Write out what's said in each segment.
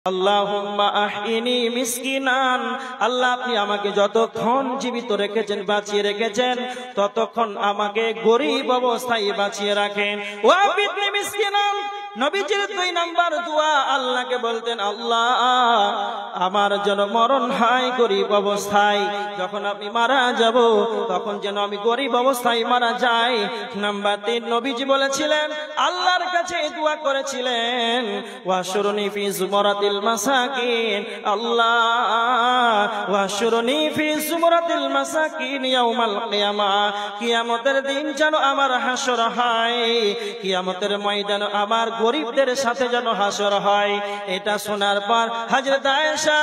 আল্লাহুম্মা আহইনি মিসকিনান, আল্লাহ আপনি আমাকে যতক্ষণ জীবিত রেখেছেন, বাঁচিয়ে রেখেছেন, ততক্ষণ আমাকে গরিব অবস্থায় বাঁচিয়ে রাখেন। ওয়া বিদনি মিসকিনান, নবীজির 2 নাম্বার দোয়া আল্লাহকে বলতেন, আল্লাহ আমার যেন মরণ হয় গরিব অবস্থায়, যখন আমি মারা যাব তখন যেন আমি গরিব অবস্থায় মারা যাই। নাম্বার 3 নবীজি বলেছিলেন, আল্লাহর কাছে দোয়া করেছিলেন, ওয়াশরুনি ফি জুমরাতিল মাসাকিন, আল্লাহ ওয়াশরুনি ফি জুমরাতিল মাসাকিন ইয়াউমাল কিয়ামা, কিয়ামতের দিন যেন আমার হাসর হয়, কিয়ামতের ময়দানে আমার গরিবদের সাথে যেন হাসর হয়। এটা শোনার পর হযরত আয়েশা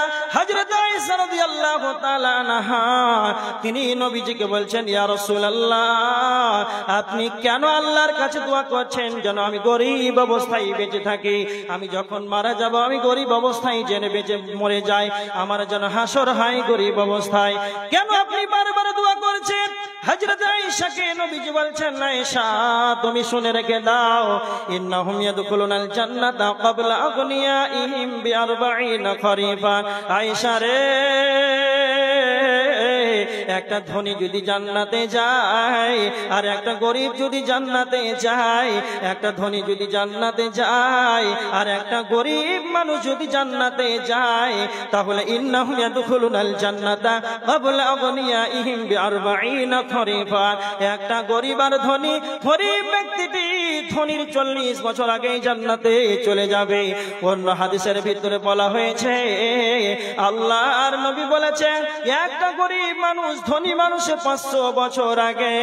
রাদিয়াল্লাহু তাআলা আনহা তিনি নবীজিকে বলছেন, ইয়া রাসূলুল্লাহ আপনি কেন আল্লাহর কাছে দোয়া করছেন যেন আমি গরিব অবস্থায় বেঁচে থাকি, আমি যখন মারা যাব আমি গরিব অবস্থায় জেনে বেঁচে মরে যাই, আমার যেন হাসর হয় গরিব অবস্থায়, কেন আপনি বারবার দোয়া করছেন? হযরত আয়েশাকে নবীজি বলছেন, আয়েশা তুমি শুনে রেখে দাও, ইন্নাহুম ইয়াদখুলুনাল জান্নাতা ক্বাবলা আগনিয়াইহিম বি40 খরিফা। আয়েশা রে, একটা ধনী যদি জান্নাতে যায় আর একটা গরিব যদি জান্নাতে যায়, একটা ধনী যদি জান্নাতে যায় আর একটা গরিব মানুষ যদি জান্নাতে যায়, তাহলে ইন্নাহুম ইয়াদখুলুনাল জান্নাতা ক্বাবলা আগনিয়াইহিম বি40 খরিফা। একটা গরিব আর ধনী, গরিব ব্যক্তিটি ধনীর 40 বছর আগেই জান্নাতে চলে যাবে। অন্য হাদিসের ভিতরে বলা হয়েছে, আল্লাহর নবী বলেছেন, একটা গরিব মানুষ ধনী মানুষে 500 বছর আগে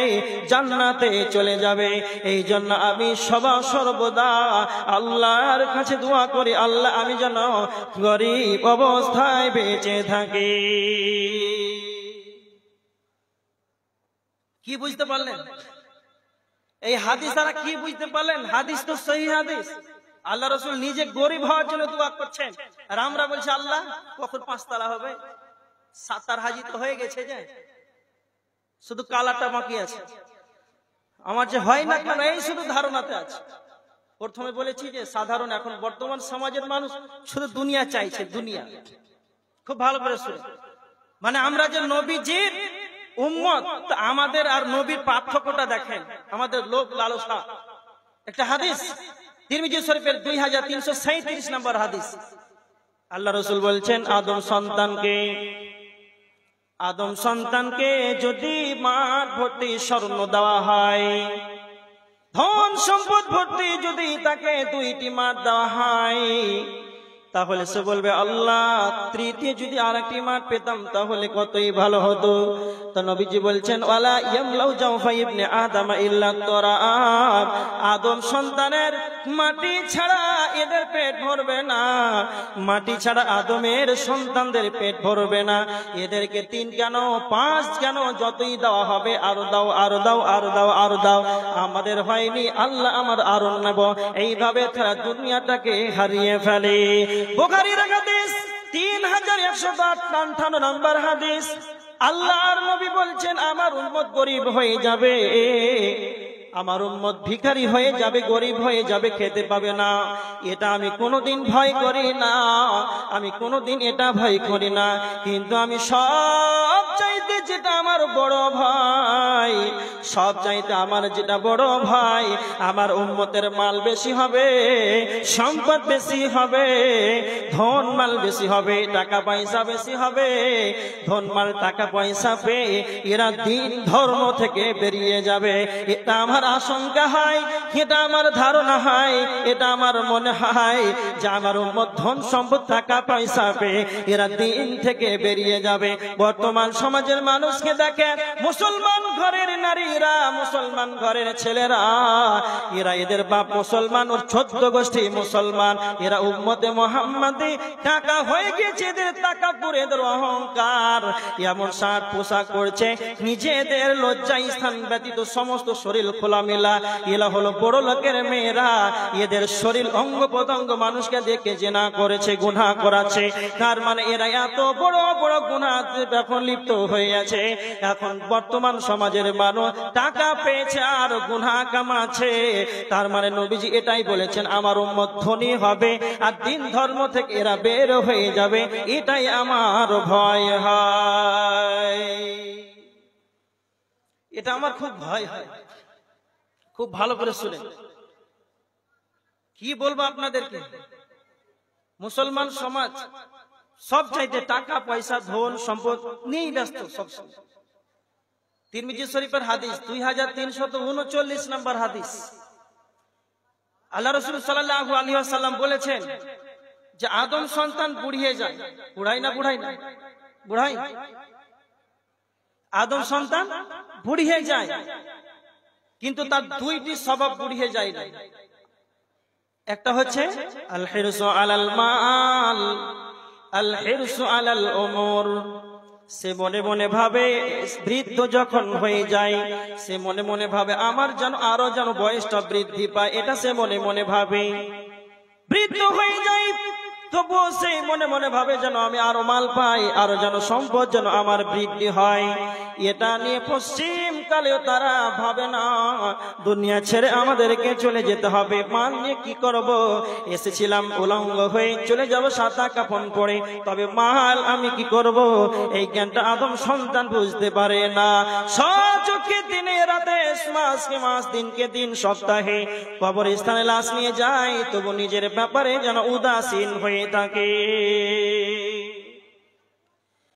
জান্নাতে চলে যাবে। এই জন্য আমি সর্বদা আল্লাহর কাছে দোয়া করি, আল্লাহ আমি যেন গরিব অবস্থায় বেঁচে থাকি। কি বুঝতে পারলেন? এই হাদিস দ্বারা কি বুঝতে পারলেন? হাদিস তো সহিহ হাদিস। আল্লাহ রাসূল নিজে গরিব হওয়ার জন্য দোয়া করছেন, আর আমরা বলছি আল্লাহ কখন 5 তলা হবে, 7 হাজি তো হয়ে গেছে, যে শুধু কালাটা বাকি আছে, আমার যে হয় না কেন এই শুধু ধারণাতে আছে। প্রথমে বলেছি যে সাধারণ এখন বর্তমান সমাজের মানুষ শুধু দুনিয়া চাইছে, দুনিয়া। খুব ভালো করে শুনে, মানে আমরা যে নবীজির উম্মত, আমাদের আর নবীর পার্থক্যটা দেখেন, আমাদের লোক লালসা। একটা হাদিস তিরমিজি শরীফের 2337 নম্বর হাদিস, আল্লাহ রাসূল বলছেন, আদম সন্তানকে যদি মাঠ ভর্তি স্বর্ণ দেওয়া হয়, ধন সম্পদ ভর্তি যদি তাকে 2টি মাঠ দেওয়া হয়, তাহলে সে বলবে, আল্লাহ তৃতীয় যদি আরেকটি মাঠ পেতাম তাহলে কতই ভালো হতো। তো নবীজি বলছেন, ওয়ালা ইয়ামলাউ জাওফা ইবনে আদম ইল্লা তুরাব, আদম সন্তানের মাটি ছাড়া এদের পেট ভরবে না, মাটি ছাড়া আদমের সন্তানদের পেট ভরবে না। এদেরকে 3 কেন 5 কেন, যতই দেওয়া হবে আরো দাও, আরো দাও, আরো দাও, আরো দাও, আমাদের হয়নি, আল্লাহ আমার আরো নেব। এইভাবে তারা দুনিয়াটাকে হারিয়ে ফেলে। বুখারীর হাদিস 3158 নম্বর হাদিস, আল্লাহর নবী বলছেন, আমার উম্মত গরিব হয়ে যাবে, আমার উম্মত ভিখারি হয়ে যাবে, গরিব হয়ে যাবে, খেতে পাবে না। এটা আমি কোনোদিন ভয় করি না, আমি কোনোদিন এটা ভয় করি না। কিন্তু আমি সব চাইতে যেটা আমার বড় ভাই, সব চাইতে আমার যেটা বড় ভাই, আমার উম্মতের মাল বেশি হবে, সম্পদ বেশি হবে, ধন মাল বেশি হবে, টাকা পয়সা বেশি হবে। ধন মাল টাকা পয়সা পেয়ে এরা দিন ধর্ম থেকে বেরিয়ে যাবে। এটা আমার আশঙ্কা হয়, এটা আমার ধারণা হয়, এটা আমার মনে হয় যে আমার উম্মত ধন সম্পদ টাকা পয়সা পেয়ে এরা দিন থেকে বেরিয়ে যাবে। বর্তমান সমাজের মানুষকে দেখে, মুসলমান ঘরের নারীরা, মুসলমান ঘরের ছেলেরা, এরা এদের বাপ মুসলমান, ওর 14 গোষ্ঠী মুসলমান, এরা উম্মতে মুহাম্মাদি, টাকা হয়ে গেছে এদের টাকা করে, এদের অহংকার, এমন শার্ট পোশাক করছে, নিজেদের লজ্জা স্থান ব্যতীত সমস্ত শরীর খোলামেলা। এরা হলো বড় লোকের মেয়েরা, এদের শরীর অঙ্গ প্রত্যঙ্গ মানুষকে দেখে জিনা করেছে, গুনাহ করাচ্ছে। তার মানে এরা এত বড় বড় গুনাহ এখন লিপ্ত হয়ে গেছে। এখন বর্তমান সমাজের মানুষ টাকা পেয়েছে আর গুনাহ কামাচ্ছে। তার মানে নবীজি এটাই বলেছেন, আমার উম্মত ধনী হবে আর দিন ধর্ম থেকে এরা বের হয়ে যাবে, এটাই আমার ভয় হয়। এটা আমার খুব ভয় হয়। খুব ভালো করে শুনে কি বলবো আপনাদেরকে। মুসলমান সমাজ সব চাইতে টাকা পয়সা ধন সম্পদ নিয়েই ব্যস্ত সবসময়। তিরমিজি শরীফের হাদিস 2339 নম্বর হাদিস, আল্লাহ রাসূল সাল্লাল্লাহু আলাইহি ওয়াসাল্লাম বলেছেন যে আদম সন্তান বুড়িয়ে যায়, বুড়াই না বুড়াই, আদম সন্তান বুড়িয়ে যায়, কিন্তু তার দুইটি স্বভাব বুড়িয়ে যায় না। একটা হচ্ছে আল হিরসু আলাল মাল, আল হিরসু আলাল উমুর। সে মনে মনে ভাবে, বৃদ্ধ যখন হয়ে যায় সে মনে মনে ভাবে আমার যেন আরো যেন বয়সটা বৃদ্ধি পায়, এটা সে মনে মনে ভাবে। বৃদ্ধ হয়ে যায় তবুও সে মনে মনে ভাবে যেন আমি আরো মাল পাই, আরো যেন সম্পদ যেন আমার বৃদ্ধি হয়। এটা নিয়ে পশ্চিম কালেও তারা ভাবে না দুনিয়া ছেড়ে আমাদেরকে চলে যেতে হবে, মাল নিয়ে কি করব, এসেছিলাম উলঙ্গ হয়ে চলে যাব সাদা কাফন পরে, তবে মাল আমি কি করব, এই জ্ঞানটা আদম সন্তান বুঝতে পারে না। সচক্ষে দিনে রাতে, মাসকে মাস, দিনকে দিন, সপ্তাহে কবরস্থানে লাশ নিয়ে যায়, তবু নিজের ব্যাপারে যেন উদাসীন হয়ে থাকে।